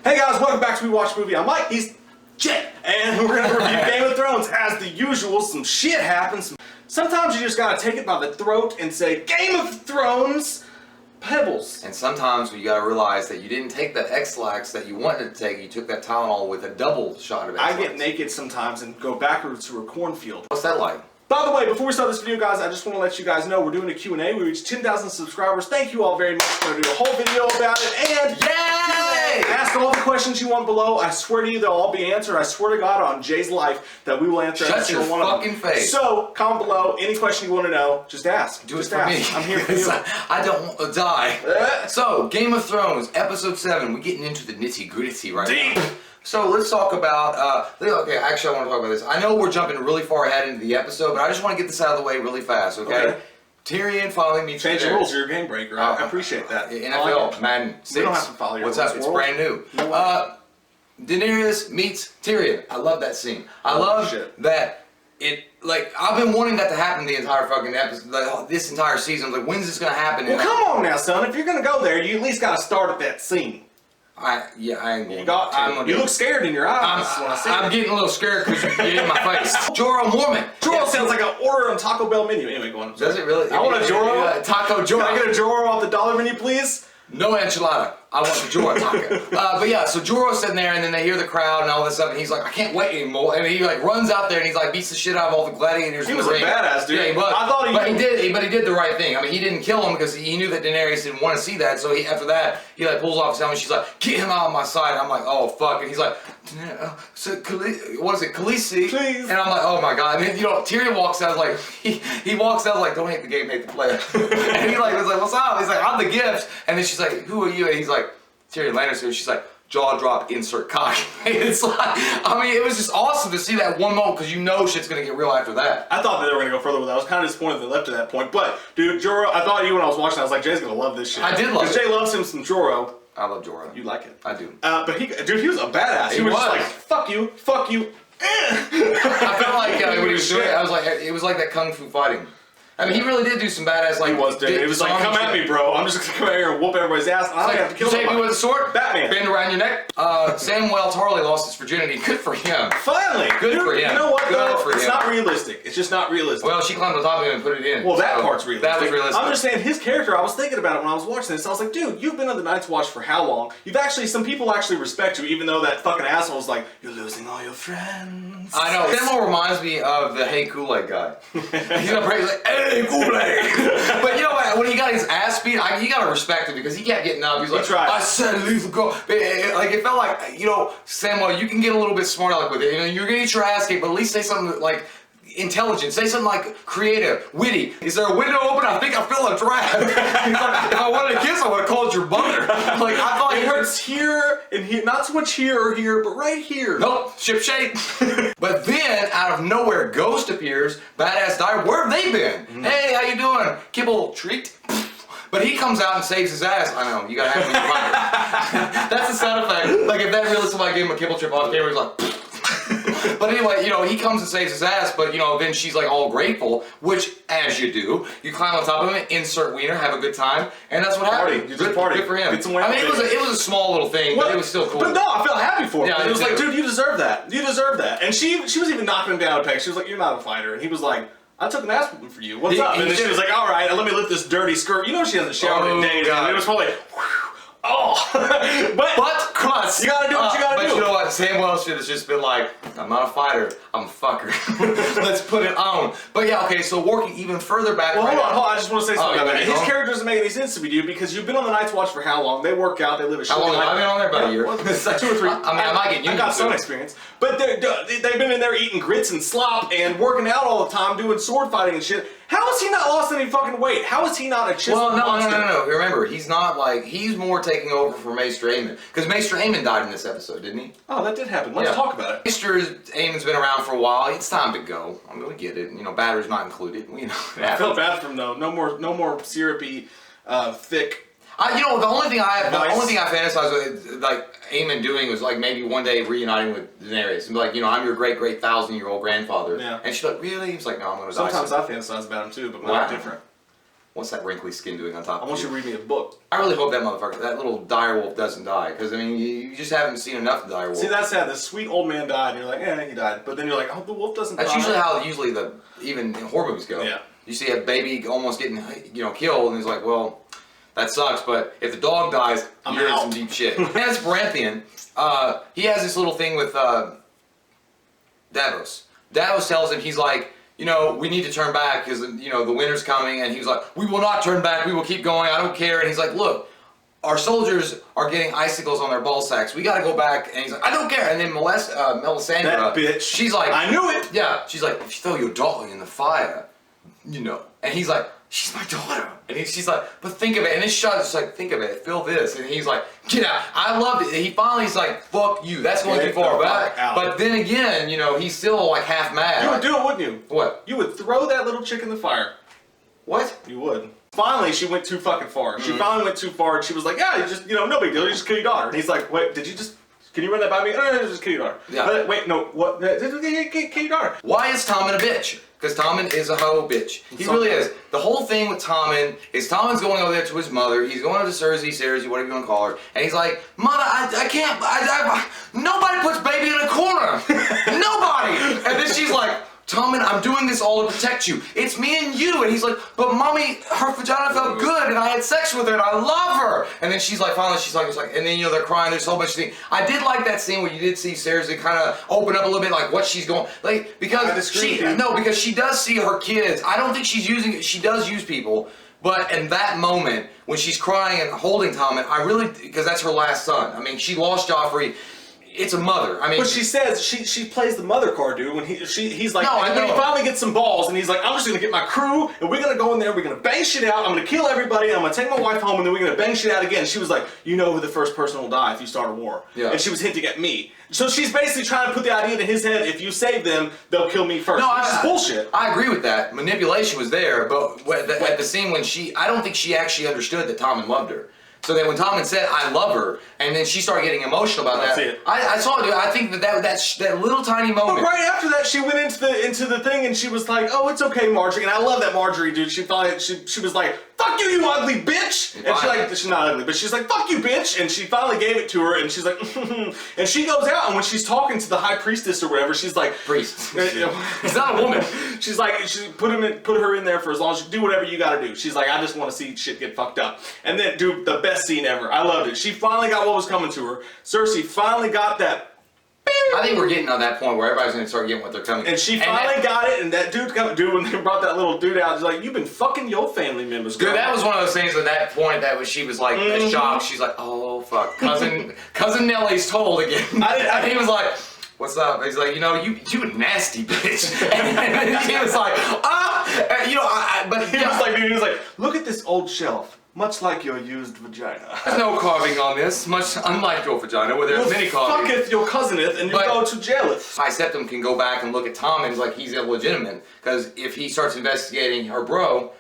Hey guys, welcome back to We Watch Movie. I'm Mike, he's Jay, and we're going to review Game of Thrones. As the usual, some shit happens. Sometimes you just gotta take it by the throat and say, Game of Thrones, Pebbles. And sometimes you gotta realize that you didn't take that X-Lax that you wanted to take, you took that Tylenol with a double shot of X-Lax. I get naked sometimes and go backwards through a cornfield. What's that like? By the way, before we start this video, guys, I just want to let you guys know we're doing a Q&A. We reached 10,000 subscribers. Thank you all very much. We're going to do a whole video about it. And yay! Ask all the questions you want below. I swear to you, they'll all be answered. I swear to God on Jay's life that we will answer every single one of them. Shut your fucking face. So, comment below. Any question you want to know, just ask. Do just it for ask. me. I'm here for you. I don't want to die. So, Game of Thrones, Episode 7. We're getting into the nitty-gritty right now. So let's talk about, okay, actually I want to talk about this. I know we're jumping really far ahead into the episode, but I just want to get this out of the way really fast, okay? Tyrion finally meets Change the rules, you're a game breaker. I appreciate that. NFL, Madden 6. We don't have to follow your What's up? It's brand new. Daenerys meets Tyrion. I love that scene. I love that I've been wanting that to happen the entire fucking episode, this entire season. Like, when's this going to happen? Well, come on now, son. If you're going to go there, you at least got to start at that scene. I ain't going You look scared in your eyes. I'm getting a little scared because you're in my face. Jorah Mormont. Jorah sounds like an order on Taco Bell menu. Anyway, go on. Does it really? I want a Jorah. Taco Jorah. Can I get a Jorah off the dollar menu, please? No enchilada. I want the Jorah taco. But yeah, so Jorah's sitting there, and then they hear the crowd and all this stuff, and he's like, I can't wait anymore. And he like runs out there, and he's like beats the shit out of all the gladiators. He was a badass dude. Yeah, he was. I thought but he did the right thing. I mean, he didn't kill him because he knew that Daenerys didn't want to see that. So after that, he like pulls off his helmet. She's like, get him out of my sight. I'm like, oh fuck. And he's like, what is it, Khaleesi? Please. And I'm like, oh my god. And then Tyrion walks out like he walks out like, don't hate the game, hate the player. And he like was like, what's up? He's like, I'm the gift. And then she's like, who are you? And he's like, Tyrion Lannister. She's like, jaw drop, insert cock. It's like, I mean, it was just awesome to see that one moment because you know shit's gonna get real after that. I thought that they were gonna go further with that. I was kind of disappointed they left to that point. But dude, Jorah, I thought you when I was watching, I was like, Jay's gonna love this shit. I did love it. Because Jay loves him some Jorah. I love Jorah. You like it? I do. But he was a badass. He was just like, fuck you, fuck you. I felt like when he was doing it, I was like, it was like that kung fu fighting. I mean, he really did do some badass, like... He was, dude. He was like, come at me, bro. I'm just gonna come out here and whoop everybody's ass, and I don't have to kill somebody. You take me with a sword? Batman. Bend around your neck? Samwell Tarly lost his virginity. Good for him. Finally! Good for him. You know what, though? Good for him. It's not realistic. It's just not realistic. Well, she climbed on top of him and put it in. Well, that part's realistic. That was realistic. I'm just saying, his character, I was thinking about it when I was watching this. I was like, dude, you've been on the Night's Watch for how long? Some people actually respect you, even though that fucking asshole's like, you're losing all your friends. I know. That reminds me of the Hey Kool-Aid guy. He's gonna pray, he's like, hey, Kool-Aid! But you know what? When he got his ass beat, you gotta respect him because he kept getting up. He's like, I said lethal go. Like, it felt like, Samuel, you can get a little bit smart aleck with it. You're gonna get your ass kicked, but at least say something like intelligent. Say something like creative, witty. Is there a window open? I think I feel a draft. Like, if I wanted a kiss, I would have called your mother. Like, I thought it hurts here and here, not so much here or here, but right here. Nope, ship shape. But then, out of nowhere, Ghost appears. Badass Dire. Where have they been? Hey, how you doing? Kibble treat. But he comes out and saves his ass. I know, you gotta have him in your mind. That's the sound effect. Like, if that really somebody gave him a kibble trip off camera, he's like. But anyway, he comes and saves his ass, but then she's like all grateful, which, as you do, you climb on top of him, insert wiener, have a good time, and that's what happened. You just party. Good for him. I mean, it was a small little thing, but it was still cool. But no, I felt happy for him. Yeah, it was like, dude, you deserve that. You deserve that. And she was even knocking him down a peg. She was like, you're not a fighter. And he was like, I took an ass whooping for you. What's up? And then she was like, all right, let me lift this dirty skirt. You know she hasn't showered in days. And it was probably, but cuss. You gotta do what you gotta do. But you know what? Samuel should have just been like, I'm not a fighter, I'm a fucker. Let's put it on. But yeah, okay, so working even further back. Well, hold on. I just want to say something about that. His character doesn't make any sense to me, dude, because you've been on the Night's Watch for how long? They work out, they live a shit. How long have I been on there? About a year. It's like 2 or 3. I mean, I might get used to it. I got some experience. But they've been in there eating grits and slop and working out all the time, doing sword fighting and shit. How has he not lost any fucking weight? How is he not a chiseled monster? No. Remember, he's not like, he's more taking over for Maester Aemon. Because Maester Aemon died in this episode, didn't he? Oh, that did happen. Let's talk about it. Maester Aemon's been around for a while. It's time to go. I mean, we get it. Batter's not included. I felt bad for him though. No more syrupy, thick. The only thing I fantasize with, like, Aemon doing was, like, maybe one day reuniting with Daenerys and be like, I'm your great 1,000-year-old grandfather. Yeah. And she's like, really? He's like, no, I'm going to die. Sometimes I fantasize about him too, but mine's different. What's that wrinkly skin doing on top of I want you to read me a book. I really hope that motherfucker, that little dire wolf doesn't die. Because, I mean, you just haven't seen enough dire wolf. See, that's sad. This sweet old man died, and you're like, he died. But then you're like, oh, the wolf doesn't die. That's usually how even horror movies go. Yeah. You see a baby almost getting, killed, and he's like, well, that sucks, but if the dog dies, you're in some deep shit. As Baratheon, he has this little thing with Davos. Davos tells him, he's like, we need to turn back because, the winter's coming. And he's like, we will not turn back. We will keep going. I don't care. And he's like, look, our soldiers are getting icicles on their ball sacks. We got to go back. And he's like, I don't care. And then Melisandre, that bitch, she's like, I knew it. Yeah. She's like, if you throw your daughter in the fire, And he's like, she's my daughter. And she's like, but think of it. And this shot is like, think of it. Feel this. And he's like, get out. I loved it. He finally's like, fuck you. That's going too far. But then again, he's still like half mad. You would do it, wouldn't you? What? You would throw that little chick in the fire. What? You would. Finally, she went too fucking far. She finally went too far, and she was like, yeah, you just, no big deal. You just kill your daughter. And he's like, wait, did you just... Can you run that by me? No, just kill your daughter. Yeah. Wait, no, what? Kill your daughter. Why is Tommen a bitch? Because Tommen is a hoe bitch. He really is. The whole thing with Tommen is Tommen's going over there to his mother. He's going over to Cersei, whatever you want to call her. And he's like, Mother, I can't, nobody puts baby in a corner. Nobody. And then she's like, Tommen, I'm doing this all to protect you. It's me and you. And he's like, but Mommy, her vagina felt good and I had sex with her and I love her. And then she's like, finally, she's like, and then, they're crying. There's a whole bunch of things. I did like that scene where you did see Cersei kind of open up a little bit, like what she's going, like, because she does see her kids. I don't think she does use people. But in that moment, when she's crying and holding Tommen, because that's her last son. I mean, she lost Joffrey. It's a mother. I mean, but she says she plays the mother card, dude. When he's like, no, when he finally gets some balls, and he's like, I'm just gonna get my crew, and we're gonna go in there, we're gonna bang shit out. I'm gonna kill everybody. And I'm gonna take my wife home, and then we're gonna bang shit out again. She was like, you know who the first person will die if you start a war. Yeah. And she was hinting at me. So she's basically trying to put the idea in his head: if you save them, they'll kill me first. No, which is bullshit. I agree with that. Manipulation was there, but at the scene when I don't think she actually understood that Tommen loved her. So then when Tommen said, I love her, and then she started getting emotional about that. I saw it, dude. I think that little tiny moment. But right after that, she went into the thing, and she was like, oh, it's okay, Marjorie. And I love that Marjorie, dude. She thought, she was like, fuck you, you ugly bitch! And she's not ugly, but she's like, fuck you, bitch! And she finally gave it to her, and she's like, and she goes out, and when she's talking to the high priestess or whatever, she's like, priest. He's not a woman. She's like, she put her in there for as long as you do whatever you gotta do. She's like, I just want to see shit get fucked up. And then, dude, the best scene ever. I loved it. She finally got what was coming to her. Cersei finally got that. I think we're getting to that point where everybody's gonna start getting what they're coming. And she finally got it, and that dude, when they brought that little dude out, he's like, "You've been fucking your family members." Dude, that was one of those things. At that point, she was like shocked. She's like, "Oh fuck, cousin Nellie's told again." And he was like, "What's up?" He's like, "You a nasty bitch." And he was like, But he was like, "Look at this old shelf." Much like your used vagina. There's no carving on this, much unlike your vagina, where there's many carvings. Fucketh your cousineth, and you go to jaileth. High Septim can go back and look at Tommen like he's illegitimate, because if he starts investigating her bro,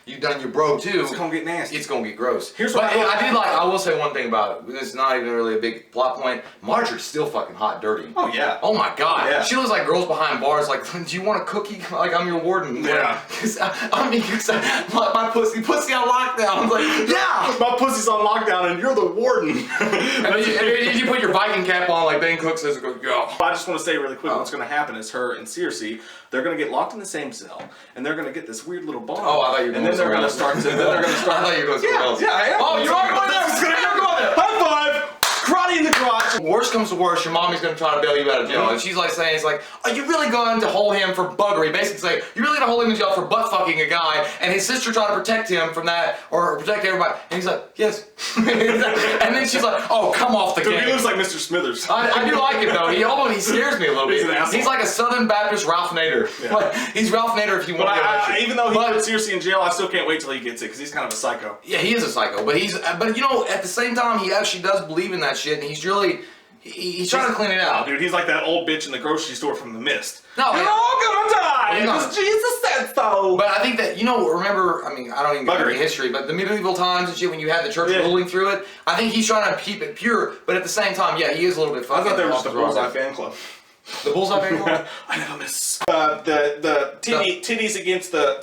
you've done your bro too. It's gonna get nasty. It's gonna get gross. Here's what I will say one thing about it. This is not even really a big plot point. Marjorie's still fucking hot dirty. Oh yeah. Oh my god. Yeah. She looks like girls behind bars. Like, do you want a cookie? Like I'm your warden. Yeah. Cause my pussy on lockdown. I was like, yeah. My pussy's on lockdown, and you're the warden. And then you put your Viking cap on, like Ben Cook says, go. I just want to say really quick, what's going to happen is her and Cersei, they're going to get locked in the same cell, and they're going to get this weird little bond. Oh, I thought you were going to start. I thought you were going somewhere else. Yeah, I am. Oh, you are going there. You're going there. High five. Karate in the crotch. Worst comes to worst, your mommy's gonna try to bail you out of jail. And she's like saying, it's like, are you really going to hold him for buggery? Basically saying, you're really gonna hold him in jail for butt fucking a guy, and his sister tried to protect him from that, or protect everybody. And he's like, yes. And then she's like, oh, come off the game. He looks like Mr. Smithers. I do like him though. He scares me a little bit. He's an asshole. He's like a Southern Baptist Ralph Nader. Yeah. Like, he's Ralph Nader if you want to. Even though he put Cersei in jail, I still can't wait till he gets it, because he's kind of a psycho. Yeah, he is a psycho, but at the same time, he actually does believe in that shit, and he's really. He's trying to clean it out. Dude, he's like that old bitch in the grocery store from The Mist. No, you're all gonna die because Jesus said so. But I think that, remember, I mean, I don't even know any history, but the medieval times and shit, when you had the church ruling through it, I think he's trying to keep it pure, but at the same time, yeah, he is a little bit fucking. I thought they were just a Bullseye fan club. The bullseye paperwork? I never miss. The titties against the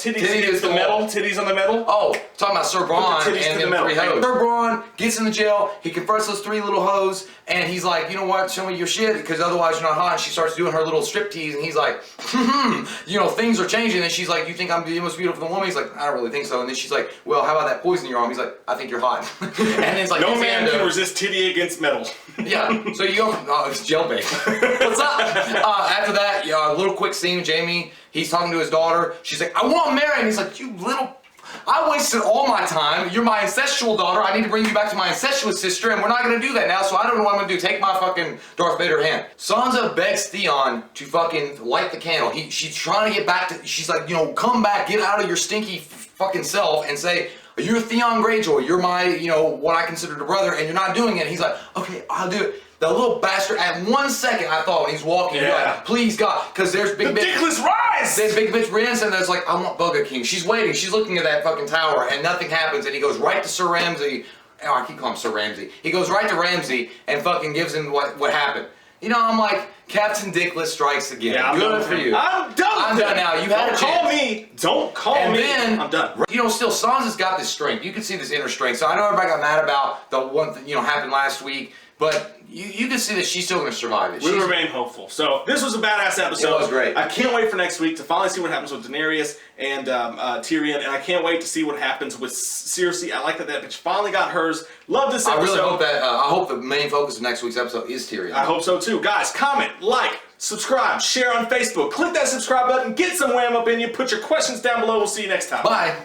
metal. Titties on the metal. Oh, talking about Sir Braun and them 3 hoes. Sir Braun gets in the jail. He confronts those 3 little hoes, and he's like, you know what? Show me your shit, because otherwise you're not hot. And she starts doing her little striptease, and he's like, you know, things are changing. And she's like, you think I'm the most beautiful woman? He's like, I don't really think so. And then she's like, well, how about that poison in your arm? He's like, I think you're hot. And then it's like, no man can resist titty against metal. Yeah. So you go, it's jailbait. What's up? After that, a little quick scene with Jamie. He's talking to his daughter. She's like, I want to marry him. He's like, you little... I wasted all my time. You're my incestual daughter. I need to bring you back to my incestuous sister, and we're not going to do that now, so I don't know what I'm going to do. Take my fucking Darth Vader hand. Sansa begs Theon to fucking light the candle. She's trying to get back to... She's like, you know, come back, get out of your stinky fucking self, and say... You're Theon Greyjoy. You're my, you know, what I consider a brother, and you're not doing it. And he's like, okay, I'll do it. The little bastard, at 1 second, I thought when he's walking, you're like, please God, because there's big bitch. Ridiculous rise! There's big bitch Brienne, and there's like, I want Bugger King. She's waiting. She's looking at that fucking tower, and nothing happens. And he goes right to Sir Ramsay. Oh, I keep calling him Sir Ramsay. He goes right to Ramsay and fucking gives him what happened. You know, I'm like, Captain Dickless strikes again. Yeah, good for you. I'm done. I'm done now. You had a chance. Don't call me. And then, I'm done. You know, still, Sansa's got this strength. You can see this inner strength. So I know everybody got mad about the one thing, you know, happened last week, but you can see that she's still going to survive it. We remain hopeful. So this was a badass episode. It was great. I can't wait for next week to finally see what happens with Daenerys and Tyrion, and I can't wait to see what happens with Cersei. I like that bitch finally got hers. Love this episode. I really hope that. I hope the main focus of next week's episode is Tyrion. I hope so too. Guys, comment, like, subscribe, share on Facebook. Click that subscribe button. Get some wham up in you. Put your questions down below. We'll see you next time. Bye.